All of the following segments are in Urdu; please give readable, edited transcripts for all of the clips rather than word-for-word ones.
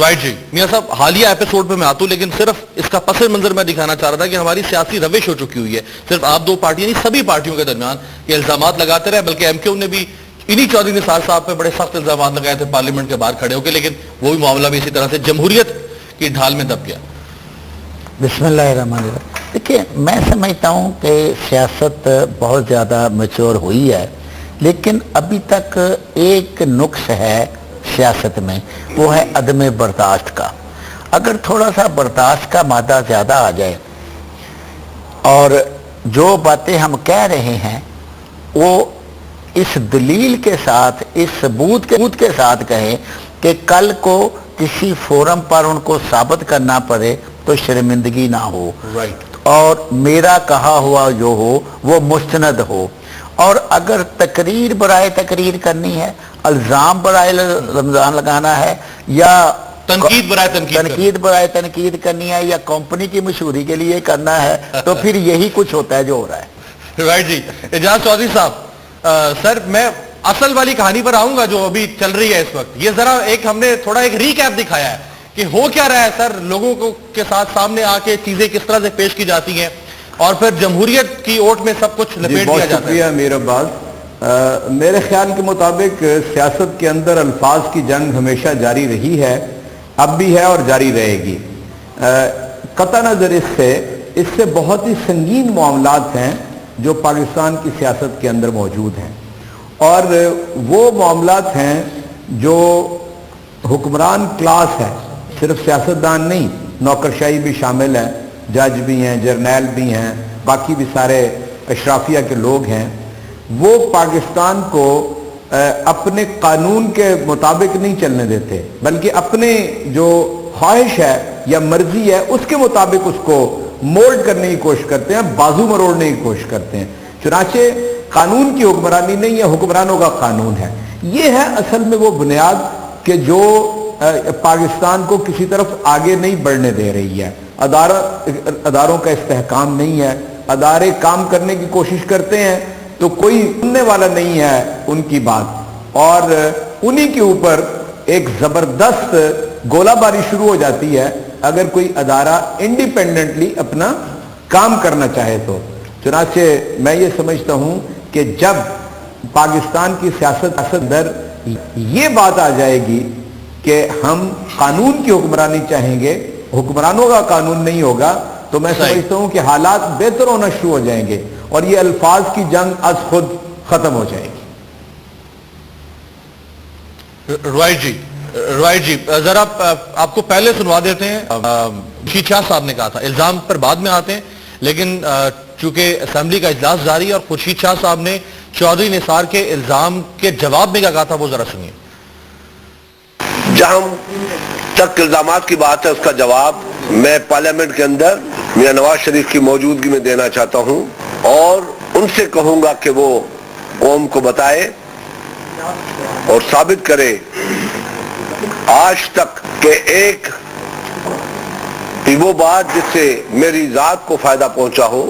رائٹ جی میاں صاحب، حالیہ ایپیسوڈ پہ میں آتا ہوں، لیکن صرف اس کا پس منظر میں دکھانا چاہ رہا تھا کہ ہماری سیاسی روش ہو چکی ہوئی ہے، صرف آپ دو پارٹیاں نہیں سبھی پارٹیوں کے درمیان یہ الزامات لگاتے رہے، بلکہ ایم کیو نے بھی انہی چودھری نثار صاحب پہ بڑے سخت الزامات لگائے تھے پارلیمنٹ کے باہر کھڑے ہو کے، لیکن وہ بھی معاملہ بھی اسی طرح سے جمہوریت کی ڈھال میں دب گیا. بسم اللہ الرحمن الرحیم. دیکھیے میں سمجھتا ہوں کہ سیاست بہت زیادہ میچور ہوئی ہے، لیکن ابھی تک ایک نقص ہے سیاست میں، وہ ہے عدم برداشت کا. اگر تھوڑا سا برداشت کا مادہ زیادہ آ جائے اور جو باتیں ہم کہہ رہے ہیں وہ اس دلیل کے ساتھ، اس ثبوت کے ساتھ کہیں کہ کل کو کسی فورم پر ان کو ثابت کرنا پڑے تو شرمندگی نہ ہو، اور میرا کہا ہوا جو ہو وہ مستند ہو. اور اگر تقریر برائے تقریر کرنی ہے، الزام برائے رمضان لگانا ہے، یا تنقید برائے تنقید کرنی ہے، یا کمپنی کی مشہوری کے لیے کرنا ہے، تو پھر یہی کچھ ہوتا ہے جو ہو رہا ہے. رائٹ جی. اعجاز چودھری صاحب، سر میں اصل والی کہانی پر آؤں گا جو ابھی چل رہی ہے اس وقت. یہ ذرا ہم نے تھوڑا ایک ریکیپ دکھایا ہے کہ ہو کیا رہا ہے سر، لوگوں کو کے ساتھ سامنے آ کے چیزیں کس طرح سے پیش کی جاتی ہیں اور پھر جمہوریت کی اوٹ میں سب کچھ لپیٹ دیا جاتا ہے. بہت شکریہ امیر عباس. میرے خیال کے مطابق سیاست کے اندر الفاظ کی جنگ ہمیشہ جاری رہی ہے، اب بھی ہے اور جاری رہے گی. قطع نظر اس سے بہت ہی سنگین معاملات ہیں جو پاکستان کی سیاست کے اندر موجود ہیں، اور وہ معاملات ہیں جو حکمران کلاس ہے، صرف سیاستدان نہیں، نوکرشاہی بھی شامل ہے، جج بھی ہیں، جرنیل بھی ہیں، باقی بھی سارے اشرافیہ کے لوگ ہیں. وہ پاکستان کو اپنے قانون کے مطابق نہیں چلنے دیتے، بلکہ اپنے جو خواہش ہے یا مرضی ہے اس کے مطابق اس کو مولڈ کرنے کی کوشش کرتے ہیں، بازو مروڑنے کی کوشش کرتے ہیں. چنانچہ قانون کی حکمرانی نہیں ہے، حکمرانوں کا قانون ہے. یہ ہے اصل میں وہ بنیاد کہ جو پاکستان کو کسی طرف آگے نہیں بڑھنے دے رہی ہے. اداروں کا استحکام نہیں ہے، ادارے کام کرنے کی کوشش کرتے ہیں تو کوئی سننے والا نہیں ہے ان کی بات، اور انہی کے اوپر ایک زبردست گولہ باری شروع ہو جاتی ہے اگر کوئی ادارہ انڈیپینڈنٹلی اپنا کام کرنا چاہے تو. چنانچہ میں یہ سمجھتا ہوں کہ جب پاکستان کی سیاست اندر یہ بات آ جائے گی کہ ہم قانون کی حکمرانی چاہیں گے، حکمرانوں کا قانون نہیں ہوگا، تو میں سمجھتا ہوں کہ حالات بہتر ہونا شروع ہو جائیں گے اور یہ الفاظ کی جنگ از خود ختم ہو جائے گی. رائٹ جی ذرا آپ کو پہلے سنوا دیتے ہیں. خورشید شاہ صاحب نے کہا تھا، الزام پر بعد میں آتے ہیں، لیکن چونکہ اسمبلی کا اجلاس جاری ہے اور خورشید شاہ صاحب نے چودھری نثار کے الزام کے جواب میں کیا کہا تھا وہ ذرا سنیے. جہاں تک الزامات کی بات ہے اس کا جواب میں پارلیمنٹ کے اندر میاں نواز شریف کی موجودگی میں دینا چاہتا ہوں، اور ان سے کہوں گا کہ وہ قوم کو بتائے اور ثابت کرے آج تک کہ ایک وہ بات جس سے میری ذات کو فائدہ پہنچا ہو،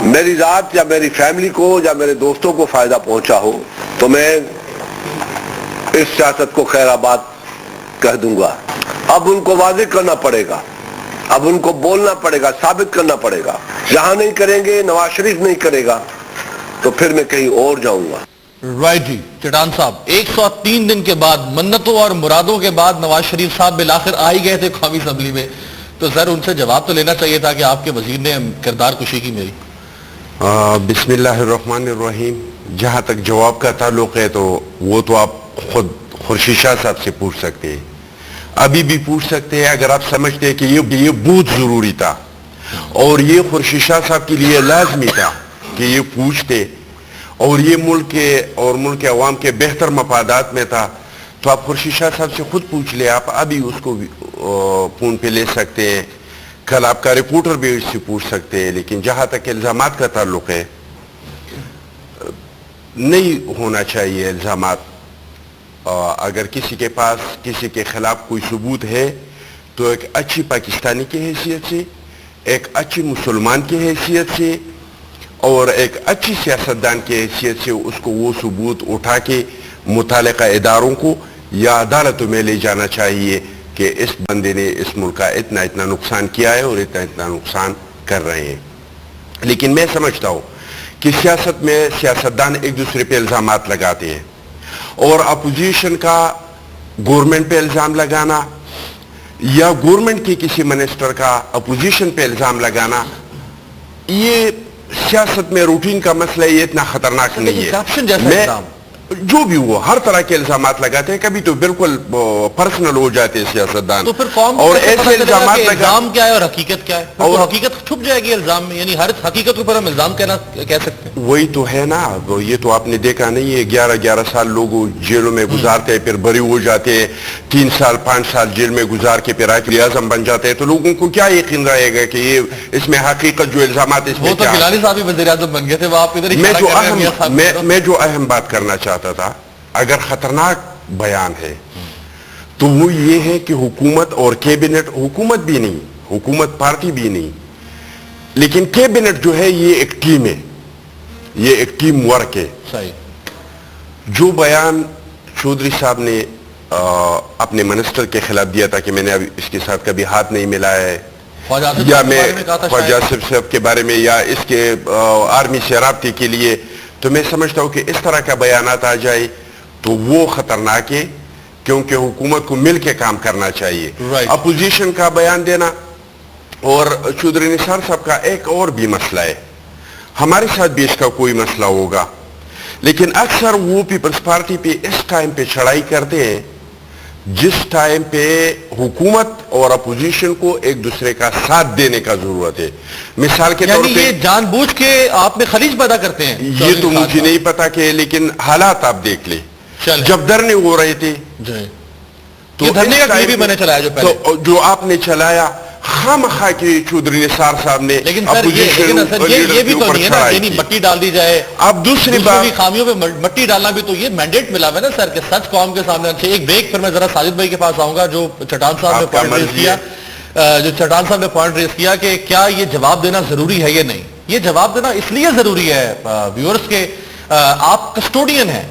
میری ذات یا میری فیملی کو یا میرے دوستوں کو فائدہ پہنچا ہو، تو میں اس سیاست کو خیر آباد کہہ دوں گا. اب ان کو واضح کرنا پڑے گا، اب ان کو بولنا پڑے گا، ثابت کرنا پڑے گا. جہاں نہیں کریں گے، نواز شریف نہیں کرے گا، تو پھر میں کہیں اور جاؤں گا. رائٹ جی. چٹان صاحب 103 دن کے بعد، منتوں اور مرادوں کے بعد نواز شریف صاحب بالآخر آ ہی گئے تھے قومی اسمبلی میں، تو سر ان سے جواب تو لینا چاہیے تھا کہ آپ کے وزیر نے کردار کشی کی میری. بسم اللہ الرحمن الرحیم. جہاں تک جواب کا تعلق ہے تو وہ تو آپ خود خورشید شاہ صاحب سے پوچھ سکتے ہیں، ابھی بھی پوچھ سکتے ہیں اگر آپ سمجھتے ہیں کہ یہ بہت ضروری تھا اور یہ خورشید شاہ صاحب کے لیے لازمی تھا کہ یہ پوچھتے، اور یہ ملک کے اور ملک کے عوام کے بہتر مفادات میں تھا، تو آپ خورشید شاہ صاحب سے خود پوچھ لیں. آپ ابھی اس کو فون پہ لے سکتے ہیں، کل آپ کا رپورٹر بھی اس سے پوچھ سکتے ہیں. لیکن جہاں تک الزامات کا تعلق ہے، نہیں ہونا چاہیے الزامات. اگر کسی کے پاس کسی کے خلاف کوئی ثبوت ہے تو ایک اچھی پاکستانی کی حیثیت سے، ایک اچھی مسلمان کی حیثیت سے اور ایک اچھی سیاستدان کی حیثیت سے اس کو وہ ثبوت اٹھا کے متعلقہ اداروں کو یا عدالتوں میں لے جانا چاہیے کہ اس بندے نے اس ملک کا اتنا اتنا نقصان کیا ہے اور اتنا اتنا نقصان کر رہے ہیں. لیکن میں سمجھتا ہوں کہ سیاست میں سیاستدان ایک دوسرے پہ الزامات لگاتے ہیں, اور اپوزیشن کا گورنمنٹ پہ الزام لگانا یا گورنمنٹ کے کسی منسٹر کا اپوزیشن پہ الزام لگانا, یہ سیاست میں روٹین کا مسئلہ ہے, یہ اتنا خطرناک نہیں ہے. کرپشن جیسا میں الزام جو بھی ہو ہر طرح کے الزامات لگاتے ہیں, کبھی تو بالکل پرسنل ہو جاتے ہیں سیاستدان, تو پھر قوم اور کو کیسے ایسے پتہ چلے گا الزامات کہ الزام کیا ہے اور حقیقت کیا ہے؟ اور حقیقت چھپ جائے گی الزام میں, یعنی ہر حقیقت کے اوپر ہم الزام کہہ سکتے ہیں. وہی تو ہے نا, یہ تو آپ نے دیکھا نہیں ہے, 11 سال لوگ جیلوں میں گزارتے ہیں, پھر بری ہو جاتے ہیں, 3 سال 5 سال جیل میں گزار کے پھر وزیر اعظم بن جاتے ہیں. تو لوگوں کو کیا یقین رہے گا کہ یہ اس میں حقیقت جو الزامات اس میں وہ تو کیا؟ گیلانی صاحب ہی وزیر اعظم بن گئے تھے, وہ آپ ادھر اشارہ کر رہے ہیں میاں صاحب. میں جو اہم بات کرنا چاہتا تھا, اگر خطرناک بیان ہے تو وہ یہ ہے کہ حکومت اور کیبنٹ, حکومت بھی نہیں, حکومت پارٹی بھی نہیں, لیکن کیبنٹ جو ہے یہ ایک ٹیم ہے, یہ ایک ٹیم ورک ہے. صحیح. جو بیان چودھری صاحب نے اپنے منسٹر کے خلاف دیا تھا کہ میں نے ابھی اس کے ساتھ کبھی ہاتھ نہیں ملایا ہے, یا میں خواجہ آصف صاحب کے بارے میں یا اس کے آرمی سے رابطے کے لیے, تو میں سمجھتا ہوں کہ اس طرح کا بیانات آ جائے تو وہ خطرناک ہے, کیونکہ حکومت کو مل کے کام کرنا چاہیے. اپوزیشن کا بیان دینا, اور چودھری نثار صاحب کا ایک اور بھی مسئلہ ہے, ہمارے ساتھ بھی اس کا کوئی مسئلہ ہوگا, لیکن اکثر وہ پیپلز پارٹی پہ اس ٹائم پہ چڑھائی کرتے ہیں جس ٹائم پہ حکومت اور اپوزیشن کو ایک دوسرے کا ساتھ دینے کا ضرورت ہے. مثال کے طور پہ یہ جان بوجھ کے آپ میں خلیج پیدا کرتے ہیں, یہ تو مجھے نہیں پتا کہ, لیکن حالات آپ دیکھ لیں, جب دھرنے ہو رہے تھے تو دھرنے کا کلپ بھی میں نے چلایا جو پہلے, تو جو آپ نے چلایا خواہ کہ چودھری نثار صاحب نے, لیکن سر یہ بھی تو نہیں ہے نا, یعنی مٹی ڈال دی جائے. اب دوسری بات, خامیوں پہ مٹی ڈالنا بھی تو یہ مینڈیٹ ملا ہے نا سر, کہ سچ قوم کے سامنے اچھے. ایک بریک, پھر میں ذرا ساجد بھائی کے پاس آؤں گا جو چٹان صاحب نے پوائنٹ ریز کیا کہ کیا یہ جواب دینا ضروری ہے یا نہیں. یہ جواب دینا اس لیے ضروری ہے ویورز کے, آپ کسٹوڈین ہیں,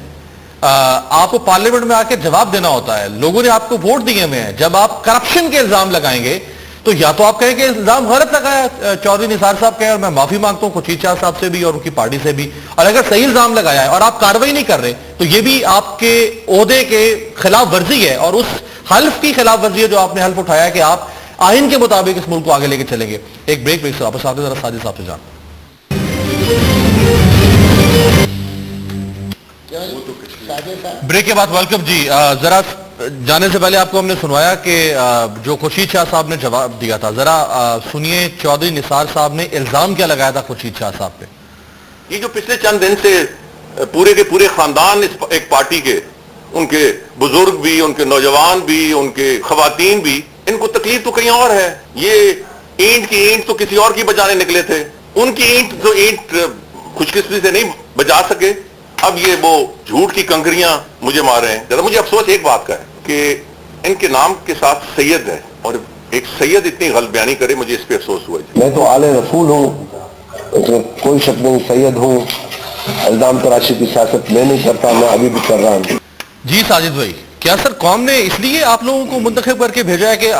آپ کو پارلیمنٹ میں آ کے جواب دینا ہوتا ہے, لوگوں نے آپ کو ووٹ دیے ہوئے ہیں. جب آپ کرپشن کے الزام لگائیں گے تو یا تو آپ کہیں کہ الزام غلط لگایا چودھری نثار صاحب کہیں, اور میں معافی مانگتا ہوں خورشید شاہ صاحب سے بھی اور ان کی پارٹی سے بھی, اور اگر صحیح الزام لگایا ہے اور آپ کارروائی نہیں کر رہے تو یہ بھی آپ کے عہدے کے خلاف ورزی ہے, اور اس حلف کی خلاف ورزی ہے جو آپ نے حلف اٹھایا ہے کہ آپ آئین کے مطابق اس ملک کو آگے لے کے چلیں گے. ایک بریک سے واپس آتے ذرا ساجد صاحب سے جان. بریک کے بعد ویلکم جی. ذرا جانے سے پہلے آپ کو ہم نے سنوایا کہ جو خورشید شاہ صاحب نے جواب دیا تھا, ذرا سنیے چودھری نثار صاحب نے الزام کیا لگایا تھا خورشید شاہ صاحب پہ. یہ جو پچھلے چند دن سے پورے کے پورے خاندان ایک پارٹی کے, ان کے بزرگ بھی, ان کے نوجوان بھی, ان کے خواتین بھی, ان کو تکلیف تو کہیں اور ہے. یہ اینٹ کی اینٹ تو کسی اور کی بجانے نکلے تھے, ان کی اینٹ تو اینٹ خوش قسمتی سے نہیں بجا سکے, اب یہ وہ جھوٹ کی کنکریاں مجھے مار رہے ہیں. ذرا مجھے افسوس ایک بات کا ہے کہ ان کے نام کے ساتھ سید ہے, اور ایک سید اتنی غلط بیانی کرے, مجھے اس پہ افسوس ہوا. میں تو آل رسول ہوں, اس میں کوئی شک نہیں, سید ہوں. الزام تراشی کی سیاست میں نہیں کرتا, میں ابھی بھی کر رہا ہوں. جی ساجد بھائی, کیا سر قوم نے اس لیے آپ لوگوں کو منتخب کر کے بھیجا ہے کہ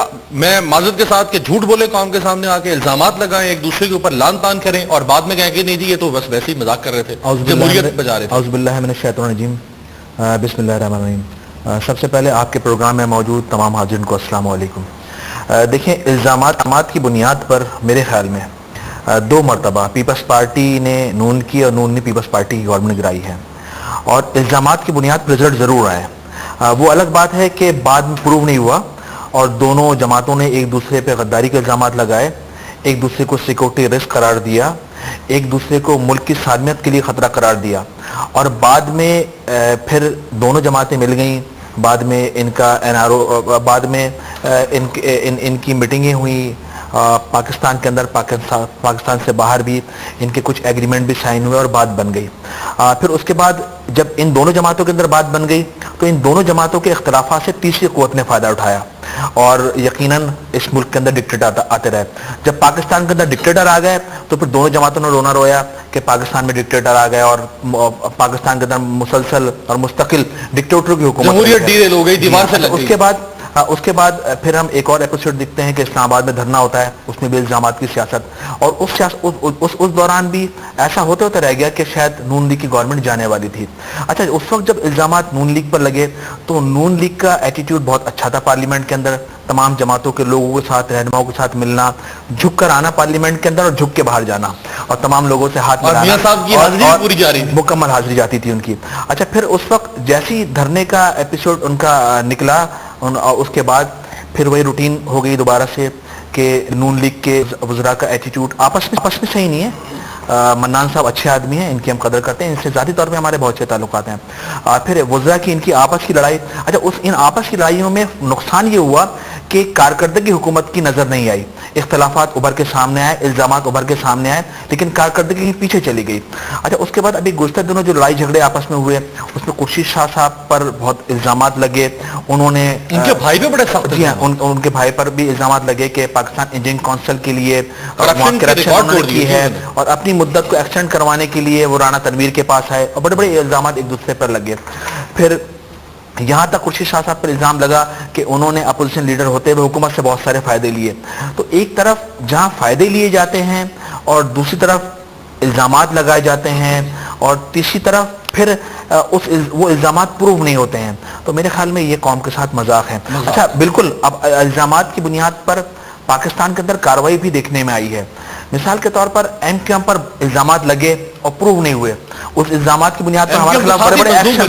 میں معذرت کے ساتھ کہ جھوٹ بولے قوم کے سامنے آ کے, الزامات لگائیں, ایک دوسرے کے اوپر لان تان کریں, اور بعد میں کہیں کہ نہیں جی یہ تو بس ویسے ہی مذاق کر رہے تھے, جمہوریت بجا رہے تھے. اعوذ باللہ من الشیطان الرجیم, بسم اللہ الرحمن الرحیم. سب سے پہلے آپ کے پروگرام میں موجود تمام حاضرین کو السلام علیکم. دیکھیں, الزامات کی بنیاد پر میرے خیال میں 2 مرتبہ پیپلز پارٹی نے نون کی اور نون نے پیپلز پارٹی کی گورنمنٹ گرائی ہے, اور الزامات کی بنیاد پر رزلٹ ضرور آئے. وہ الگ بات ہے کہ بعد میں پروو نہیں ہوا, اور دونوں جماعتوں نے ایک دوسرے پہ غداری کے الزامات لگائے, ایک دوسرے کو سیکورٹی رسک قرار دیا, ایک دوسرے کو ملک کی سالمیت کے لیے خطرہ قرار دیا, اور بعد میں پھر دونوں جماعتیں مل گئیں. بعد میں ان کا NRO, بعد میں ان کی میٹنگیں ہوئیں پاکستان کے اندر, پاکستان سے باہر بھی ان کے کچھ ایگریمنٹ بھی سائن ہوئے اور بات بن گئی. پھر اس کے بعد جب ان دونوں جماعتوں کے اندر بات بن گئی تو ان دونوں جماعتوں کے اختلافات سے تیسری قوت نے فائدہ اٹھایا, اور یقیناً اس ملک کے اندر ڈکٹیٹر آتے رہے. جب پاکستان کے اندر ڈکٹیٹر آ گئے تو پھر دونوں جماعتوں نے رونا رویا کہ پاکستان میں ڈکٹیٹر آ گئے, اور پاکستان کے اندر مسلسل اور مستقل ڈکٹیٹر کی حکومت, جمہوریت ڈیریل ہو گئی, دیوار سے لگ گئی. اس کے بعد اس کے بعد پھر ہم ایک اور ایپیسوڈ دیکھتے ہیں کہ اسلام آباد میں دھرنا ہوتا ہے, اس میں بھی الزامات کی سیاست, اور اس دوران بھی ایسا ہوتے ہوتے رہ گیا کہ شاید نون لیگ کی گورنمنٹ جانے والی تھی. اچھا, اس وقت جب الزامات نون لیگ پر لگے تو نون لیگ کا ایٹیٹیوڈ بہت اچھا تھا پارلیمنٹ کے اندر, تمام جماعتوں کے لوگوں کے ساتھ, رہنماؤں کے ساتھ ملنا, جھک کر آنا پارلیمنٹ کے اندر اور جھک کے باہر جانا, اور تمام لوگوں سے ہاتھ اور میاں صاحب کی حاضری پوری جاری, مکمل حاضری جاتی تھی ان کی. اچھا, پھر اس وقت جیسی دھرنے کا ایپیسوڈ ان کا نکلا, اس کے بعد پھر وہی روٹین ہو گئی دوبارہ سے کہ نون لیگ کے وزراء کا ایٹیٹیوڈ آپس میں صحیح نہیں ہے. منان صاحب اچھے آدمی ہیں, ان کی ہم قدر کرتے ہیں, ان سے ذاتی طور پہ ہمارے بہت سے تعلقات ہیں. پھر وزراء کی ان کی آپس کی لڑائی. اچھا, ان آپس کی لڑائیوں میں نقصان یہ ہوا کہ کارکردگی حکومت کی نظر نہیں آئی, اختلافات ابھر کے سامنے آئے, الزامات ابھر کے سامنے آئے, لیکن کارکردگی پیچھے چلی گئی. اچھا, اس کے بعد ابھی گزشتہ دنوں جو لڑائی جھگڑے آپس میں ہوئے, اس میں خورشید شاہ صاحب پر بہت الزامات لگے, انہوں نے ان کے بھائی پہ بڑے سخت, جی ہاں, ان کے بھائی پر بھی الزامات لگے کہ پاکستان انجینئرنگ کونسل کے لیے کرپشن کی ہے, اور اپنی مدت کو ایکسٹینڈ کروانے کے لیے وہ رانا تنویر کے پاس آئے, اور بڑے بڑے الزامات ایک دوسرے پر لگے. پھر یہاں تک خورشید شاہ صاحب پر الزام لگا کہ انہوں نے اپوزیشن لیڈر ہوتے ہوئے حکومت سے بہت سارے فائدے لیے. تو ایک طرف جہاں فائدے لیے جاتے ہیں اور دوسری طرف الزامات لگائے جاتے ہیں, اور تیسری طرف پھر وہ الزامات پروو نہیں ہوتے ہیں, تو میرے خیال میں یہ قوم کے ساتھ مذاق ہے. اچھا, بالکل, اب الزامات کی بنیاد پر پاکستان کے اندر کارروائی بھی دیکھنے میں آئی ہے. مثال کے طور پر ایم کیو ایم پر الزامات لگے اور پروو نہیں ہوئے, اس الزامات کی بنیاد پر ہمارے خلاف بڑے بڑے ایکشن,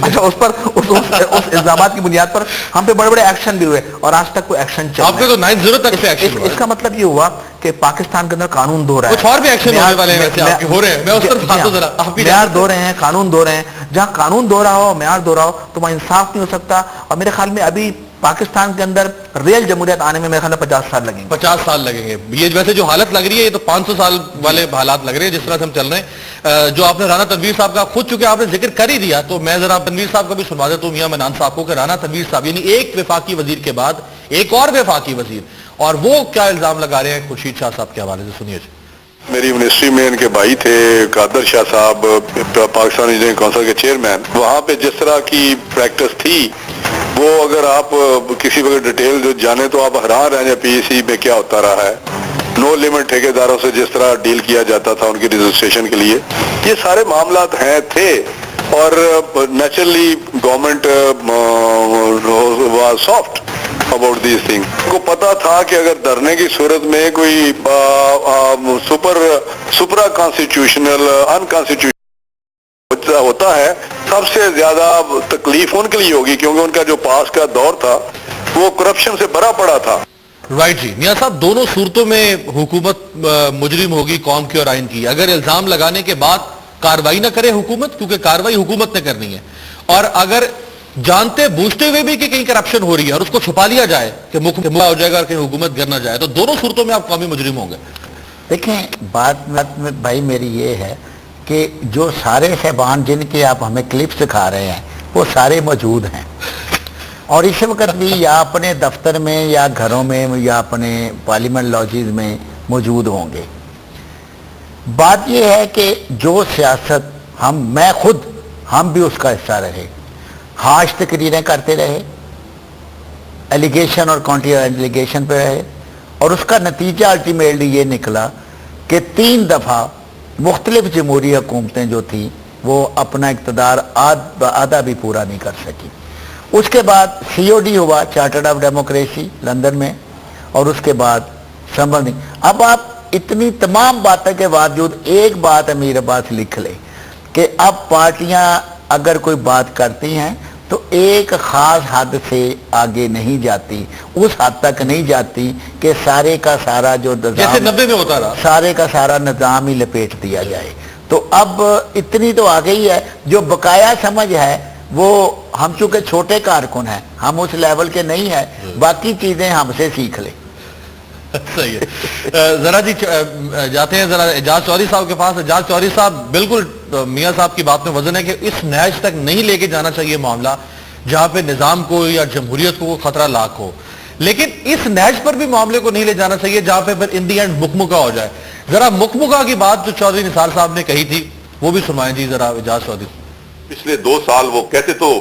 اچھا, اس الزامات کی بنیاد پر ہم پہ بڑے بڑے ایکشن بھی ہوئے, اور آج تک کوئی ایکشن چل رہا ہے. اس کا مطلب یہ ہوا کہ پاکستان کے اندر قانون دو رہا ہے, کچھ اور بھی ایکشن ہونے والے ہیں ویسے آپ کے ہو رہے ہیں, میں اس طرف بات ذرا آپ بھی معیار دو رہے ہیں, قانون دو رہے ہیں. جہاں قانون دو رہا ہو, معیار دو رہا ہو, تو وہاں انصاف نہیں ہو سکتا. اور میرے خیال میں ابھی پاکستان کے اندر ریل جمہوریت آنے میں میرے خیال میں 50 سال لگیں گے. 50 سال لگیں گے. یہ ویسے جو حالت لگ رہی ہے یہ تو 500 سال والے حالات لگ رہے ہیں جس طرح سے ہم چل رہے ہیں. جو آپ نے رانا تنویر صاحب کا خود چونکہ آپ نے ذکر کر ہی دیا, تو میں ذرا تنویر صاحب کا بھی سنوا دیتا ہوں, میاں منان صاحب کو, کہ رانا تنویر صاحب یعنی ایک وفاقی وزیر کے بعد ایک اور وفاقی وزیر, اور وہ کیا الزام لگا رہے ہیں خورشید شاہ صاحب کے حوالے سے سنیے. میری منسٹری میں ان کے بھائی تھے قادر شاہ صاحب, پاکستان انجینئرنگ کونسل کے چیئرمین. وہاں پہ جس طرح کی پریکٹس تھی وہ اگر آپ کسی وقت ڈیٹیل جو جانے تو آپ حیران رہ جائیں پی ای سی میں کیا ہوتا رہا ہے. نو لیمٹ ٹھیکیداروں سے جس طرح ڈیل کیا جاتا تھا ان کی رجسٹریشن کے لیے, یہ سارے معاملات تھے. اور naturally government was soft about these thing. کو پتا تھا کہ اگر دھرنے کی صورت میں کوئی سپرا کانسٹیٹیوشنل انکانسٹیٹیوشنل ہوتا ہے, سب سے زیادہ تکلیف ان کے لیے ہوگی, کیونکہ ان کا جو پاس کا دور تھا وہ کرپشن سے بھرا پڑا تھا. رائٹ جی. میاں صاحب, دونوں صورتوں میں حکومت مجرم ہوگی قوم کی اور آئین کی, اگر الزام لگانے کے بعد کاروائی نہ کرے حکومت, کیونکہ کاروائی حکومت نے کرنی ہے, اور اگر جانتے بوجھتے ہوئے بھی کہ کہیں کرپشن ہو رہی ہے اور اس کو چھپا لیا جائے کہ مکمل ہو جائے گا اور کہیں حکومت گر نہ جائے, تو دونوں صورتوں میں آپ قومی مجرم ہوں گے. دیکھیں, بات میں بھائی میری یہ ہے کہ جو سارے صاحبان جن کے آپ ہمیں کلپ سکھا رہے ہیں وہ سارے موجود ہیں, اور اس وقت بھی یا اپنے دفتر میں یا گھروں میں یا اپنے پارلیمنٹ لاجز میں موجود ہوں گے. بات یہ ہے کہ جو سیاست ہم بھی اس کا حصہ رہے, ہارش تقریریں کرتے رہے, ایلیگیشن اور کانٹر ایلیگیشن پہ رہے, اور اس کا نتیجہ الٹیمیٹلی یہ نکلا کہ 3 دفعہ مختلف جمہوری حکومتیں جو تھیں وہ اپنا اقتدار آدھا بھی پورا نہیں کر سکی. اس کے بعد COD ہوا, چارٹرڈ آف ڈیموکریسی لندن میں, اور اس کے بعد سمبل نہیں. اب آپ اتنی تمام باتوں کے باوجود ایک بات امیر عباس لکھ لیں کہ اب پارٹیاں اگر کوئی بات کرتی ہیں تو ایک خاص حد سے آگے نہیں جاتی, اس حد تک نہیں جاتی کہ سارے کا سارا جو جیسے 90 میں ہوتا رہا, سارے کا سارا نظام ہی لپیٹ دیا جائے. تو اب اتنی تو آ گئی ہے, جو بقایا سمجھ ہے وہ ہم چونکہ چھوٹے کارکن ہیں, ہم اس لیول کے نہیں ہیں, باقی چیزیں ہم سے سیکھ لیں. صحیح ہے. ذرا جی جاتے ہیں ذرا اعجاز چودھری صاحب کے پاس. اعجاز چودھری صاحب, بالکل میاں صاحب کی بات میں وزن ہے کہ اس نہج تک نہیں لے کے جانا چاہیے معاملہ جہاں پہ نظام کو یا جمہوریت کو خطرہ لاحق ہو, لیکن اس نہج پر بھی معاملے کو نہیں لے جانا چاہیے جہاں پہ پھر ان دی اینڈ مکمکہ ہو جائے. ذرا مکمکہ کی بات جو چودھری نثار صاحب نے کہی تھی وہ بھی سنوائیں جی ذرا اعجاز چودھری. پچھلے 2 سال وہ کہتے تو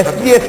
SGS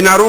NRO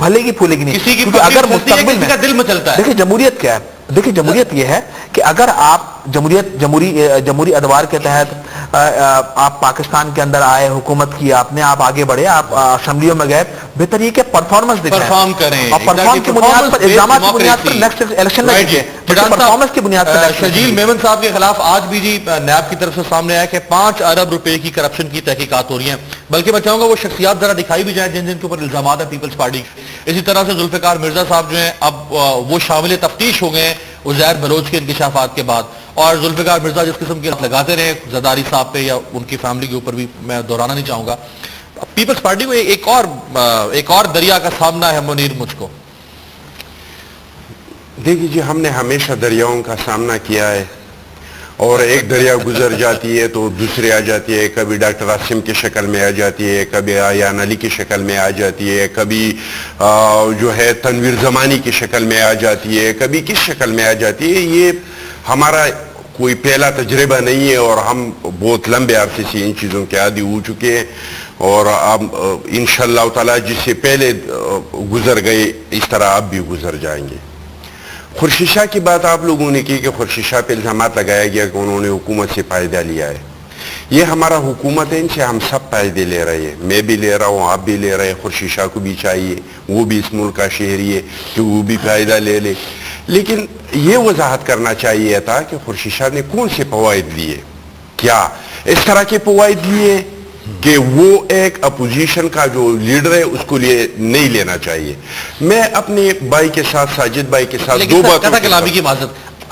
پھلے گی پھولے گی نہیں. کسی کی کیونکہ اگر پکڑ چلتی ہے، مستقبل کسی کا دل مچلتا ہے. دیکھیں جمہوریت کیا ہے، دیکھیں جمہوریت یہ ہے کہ اگر آپ جمہوری ادوار کے تحت آپ پاکستان کے اندر آئے، حکومت کی آپ نے، آپ آگے بڑھے، آپ اسمبلیوں میں گئے، بہتر یہ کہ پرفارمنس دکھائیں، پرفارم کریں، اور پرفارم کی بنیاد پر، الزامات کی بنیاد پر نیکسٹ الیکشن میں جیتے، پرفارمنس کی بنیاد پر. شجیل میمن صاحب کے خلاف آج بھی جی نیب کی طرف سے سامنے آیا کہ 5 ارب روپے کی کرپشن کی تحقیقات ہو رہی ہیں. بلکہ میں چاہوں گا وہ شخصیات ذرا دکھائی بھی جائیں جن کے اوپر الزامات ہیں پیپلز پارٹی. اسی طرح سے ذوالفقار مرزا صاحب جو ہیں اب وہ شامل تفتیش ہو گئے ہیں عزیر بلوچ کے انکشافات کے بعد. اور ذوالفقار مرزا جس قسم کے لگاتے رہے زرداری صاحب پہ یا ان کی فیملی کے اوپر بھی میں دہرانا نہیں چاہوں گا. پیپلز پارٹی کو ایک اور دریا کا سامنا ہے منیر مجھ کو. دیکھیے جی، ہم نے ہمیشہ دریاؤں کا سامنا کیا ہے، اور ایک دریا گزر جاتی ہے تو دوسرے آ جاتی ہے. کبھی ڈاکٹر عاصم کی شکل میں آ جاتی ہے، کبھی آیان علی کی شکل میں آ جاتی ہے، کبھی جو ہے تنویر زمانی کی شکل میں آ جاتی ہے، کبھی کس شکل میں آ جاتی ہے. یہ ہمارا کوئی پہلا تجربہ نہیں ہے، اور ہم بہت لمبے عرصے سے ان چیزوں کے عادی ہو چکے ہیں، اور اب انشاءاللہ تعالی جس سے پہلے گزر گئے اس طرح اب بھی گزر جائیں گے. خورشید شاہ کی بات آپ لوگوں نے کی کہ خورشید شاہ پہ الزامات لگایا گیا کہ انہوں نے حکومت سے فائدہ لیا ہے. یہ ہمارا حکومت ہے، ان سے ہم سب فائدے لے رہے ہیں. میں بھی لے رہا ہوں، آپ بھی لے رہے ہیں، خورشید شاہ کو بھی چاہیے، وہ بھی اس ملک کا شہری ہے کہ وہ بھی فائدہ لے لے. لیکن یہ وضاحت کرنا چاہیے تھا کہ خورشید شاہ نے کون سے فوائد لیے. کیا اس طرح کے فوائد لیے کہ وہ ایک اپوزیشن کا جو لیڈر ہے اس کو لیے نہیں لینا چاہیے. میں اپنے بھائی کے ساتھ، ساجد بھائی کے ساتھ دو باتوں کلامی کی معذرت،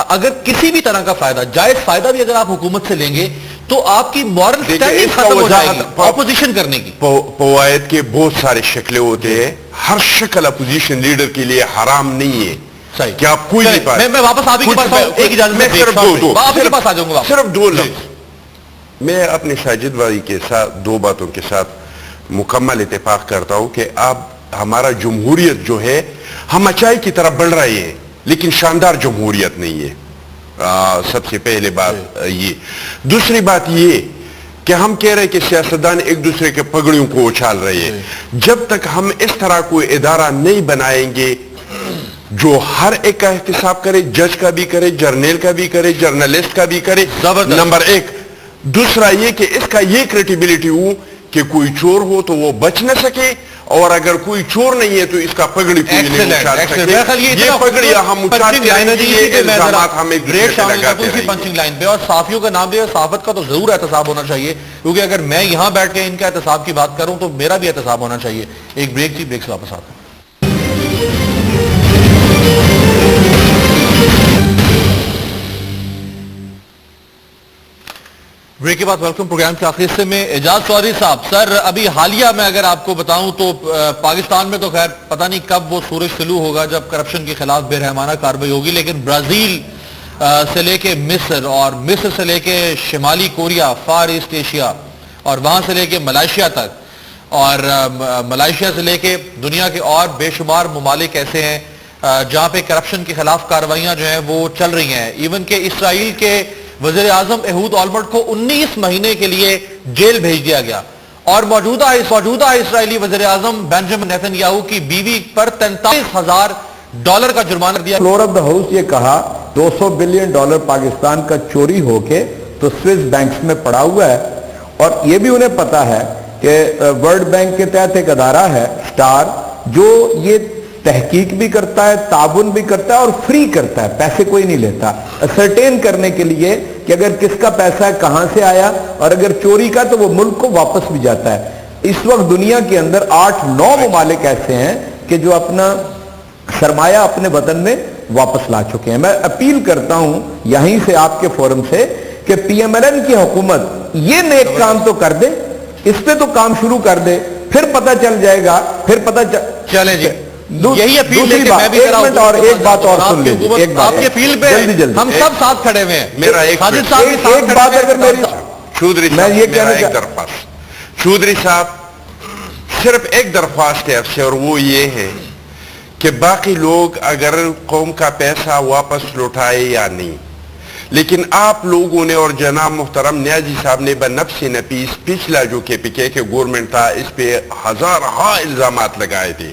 اگر کسی بھی طرح کا فائدہ، جائز فائدہ بھی اگر آپ حکومت سے لیں گے تو آپ کی مورل سٹینڈنگ ختم ہو جائے گی اپوزیشن کرنے کی. فوائد کے بہت سارے شکلیں ہوتے ہیں، ہر شکل اپوزیشن لیڈر کے لیے حرام نہیں ہے. کہ آپ کوئی نہیں پائے. میں واپس آپ ہی کے پاس ایک اجازت میں صرف دو لفظ میں اپنے ساجد بھائی کے ساتھ دو باتوں کے ساتھ مکمل اتفاق کرتا ہوں کہ اب ہمارا جمہوریت جو ہے، ہم اچائی کی طرف بڑھ رہے ہیں لیکن شاندار جمہوریت نہیں ہے. سب سے پہلے بات یہ. دوسری بات یہ کہ ہم کہہ رہے کہ سیاستدان ایک دوسرے کے پگڑیوں کو اچھال رہے ہیں. جب تک ہم اس طرح کوئی ادارہ نہیں بنائیں گے جو ہر ایک کا احتساب کرے، جج کا بھی کرے، جرنیل کا بھی کرے، جرنلسٹ کا بھی کرے، نمبر ایک. دوسرا یہ کہ اس کا یہ کریڈیبلٹی ہو کہ کوئی چور ہو تو وہ بچ نہ سکے، اور اگر کوئی چور نہیں ہے تو اس کا پگڑی کوئی نہیں اچھال سکے. یہ پگڑی ہم اچھالتے ہیں، یہ الزامات ہم ایک دوسرے سے لگاتے رہیں گے. پنچنگ لائن پہ اور صحافیوں کا نام بھی ہے، صحافت کا تو ضرور احتساب ہونا چاہیے، کیونکہ اگر میں یہاں بیٹھ کے ان کا احتساب کی بات کروں تو میرا بھی احتساب ہونا چاہیے. ایک بریک تھی، بریک سے واپس آتا ہوں. بریک کے بعد ویلکم پروگرام کے آخری حصے میں. اعجاز چودھری صاحب، سر ابھی حالیہ میں اگر آپ کو بتاؤں تو پاکستان میں تو خیر پتہ نہیں کب وہ سورج طلوع ہوگا جب کرپشن کے خلاف بے رحمانہ کارروائی ہوگی، لیکن برازیل سے لے کے مصر، اور مصر سے لے کے شمالی کوریا، فار ایسٹ ایشیا، اور وہاں سے لے کے ملائیشیا تک، اور ملائیشیا سے لے کے دنیا کے اور بے شمار ممالک ایسے ہیں جہاں پہ کرپشن کے خلاف کارروائیاں جو ہیں وہ چل رہی ہیں. ایون کہ اسرائیل کے وزیر اعظم ایہود اولمرٹ کو 19 مہینے کے لیے جیل بھیج دیا گیا، اور موجودہ اسرائیلی وزیر اعظم بنجامن نیتن یاہو کی بیوی پر $43,000 کا جرمانہ دیا. فلور آف دا ہاؤس یہ کہا $200 بلین پاکستان کا چوری ہو کے تو سوئس بینکس میں پڑا ہوا ہے، اور یہ بھی انہیں پتا ہے کہ ورلڈ بینک کے تحت ایک ادارہ ہے سٹار جو یہ تحقیق بھی کرتا ہے، تعاون بھی کرتا ہے اور فری کرتا ہے، پیسے کوئی نہیں لیتا، اسرٹین کرنے کے لیے کہ اگر کس کا پیسہ ہے، کہاں سے آیا، اور اگر چوری کا تو وہ ملک کو واپس بھی جاتا ہے. اس وقت دنیا کے اندر 8-9 ممالک ایسے ہیں کہ جو اپنا سرمایہ اپنے وطن میں واپس لا چکے ہیں. میں اپیل کرتا ہوں یہیں سے آپ کے فورم سے کہ پی ایم ایل این کی حکومت یہ نیک کام تو کر دے، اس پہ تو کام شروع کر دے، پھر پتہ چل جائے گا، پھر پتہ چلے جی. یہی اپیل ہے کہ میں بھی اور ایک بات اور سن لیجیے، ایک بات آپ کے اپیل پہ ہم سب ساتھ کھڑے ہوئے ہیں. میرا ایک بات اگر میری چودھری صاحب صرف ایک درخواست ہے آپ سے، اور وہ یہ ہے کہ باقی لوگ اگر قوم کا پیسہ واپس لوٹائے یا نہیں، لیکن آپ لوگوں نے اور جناب محترم نیازی صاحب نے بنفس نفیس پچھلا جو کے پی کے گورنمنٹ تھا اس پہ ہزارہا الزامات لگائے تھے.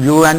UN